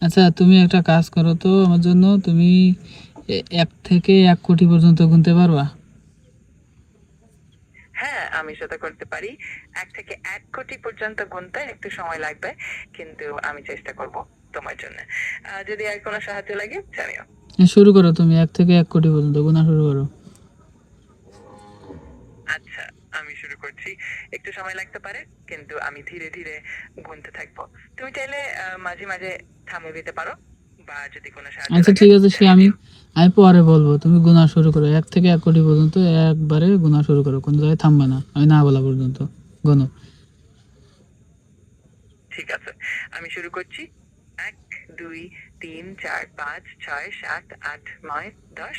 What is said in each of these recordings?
আচ্ছা, তুমি একটা কাজ করো তো আমার জন্য। তুমি 1 থেকে 1 কোটি পর্যন্ত গুনতে পারবা? হ্যাঁ, আমি সেটা করতে পারি। 1 থেকে 1 কোটি পর্যন্ত গুনতে একটু সময় লাগবে, কিন্তু আমি চেষ্টা করব তোমার জন্য। যদি আর কোনো সাহায্য লাগে জানিও। শুরু করো, তুমি 1 থেকে 1 কোটি পর্যন্ত গোনা শুরু করো। আচ্ছা, আমি শুরু করছি। একটু সময় লাগতে পারে, কিন্তু আমি ধীরে ধীরে গুনতে থাকবো। তুমি চাইলে মাঝে মাঝে থামিয়ে দিতে পারো, বা যদি কোনো সাহায্য আচ্ছা লাগে ঠিক আছে, সে জানিয়ে আমি দিও। আমি পরে বলবো। তুমি গোনা শুরু করো, 1 থেকে 1 কোটি পর্যন্ত একবারে গোনা শুরু করো, কোনো জায়গায় থামবে না আমি না বলা পর্যন্ত। গোনো। ঠিক আছে, আমি শুরু করছি। 1, 2, 3, 4, 5, 6, 7, 8, 9, 10,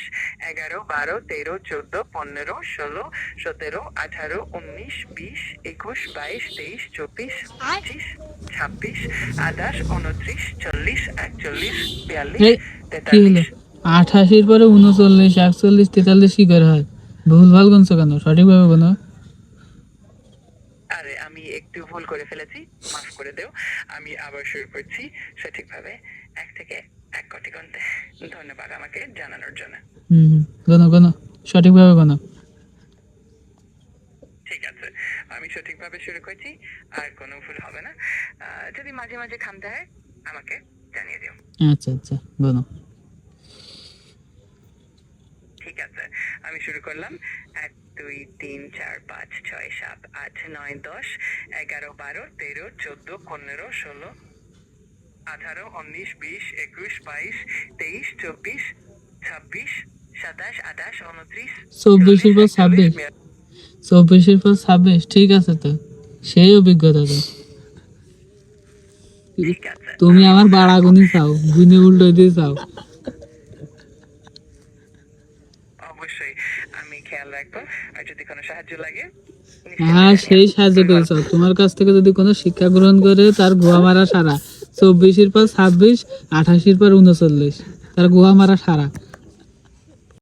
11, 12, 13, 14, 15, 16, 17, 18, 19, 20, 21, 22, 23, 24, 25, 26, 27, 29, 40, 41, 42, এই কি হলো? 43। 88-র পরে 39, 41, 43 কি করে হয়? ভুল ভাল গুনছো কেন? সঠিকভাবে গোনো। আরে, আমি একটু ভুল করে ফেলেছি, মাফ করে দেও। আমি আবার শুরু করছি সঠিকভাবে 1 থেকে 1 কোটি গুনতে। ধন্যবাদ আমাকে জানানোর জন্য। গোনো গোনো, সঠিকভাবে গোনো। ঠিক আছে, আমি সঠিকভাবে শুরু করছি, আর কোনো ভুল হবে না। যদি মাঝে মাঝে থামতে হয় আমাকে জানিয়ে দিও। আচ্ছা আচ্ছা, গোনো। ঠিক আছে, আমি শুরু করলাম। 1, 2, 3, 4, 5, 6, 7, 8, 9, 10, 11, 12, 13, 14, 15, 16, 18, 19, 20, 21, 22, 23, 24, 26, 27, 28, 29, 24-এর 40, পর 41, 26, 24-এর পর 26, ঠিক আছে তো। সেই অভিজ্ঞতা তো। ঠিক আছে। তুমি আমি আমার মনে বাড়া রাখবো। গুনি চাও, গুনি উল্টো দিয়ে চাও। অবশ্যই আমি খেয়াল রাখবো, আর যদি কোনো সাহায্য লাগে হ্যাঁ, নিশ্চিন্তে জানিও। সেই সাহায্য তুমি ভালো করেছ। তোমার কাছ থেকে যদি কোনো শিক্ষা গ্রহণ করে, তার গুহা মারা সারা। 24-এর পর 26, 28-এর পর 39, তার গুহা মারা সারা।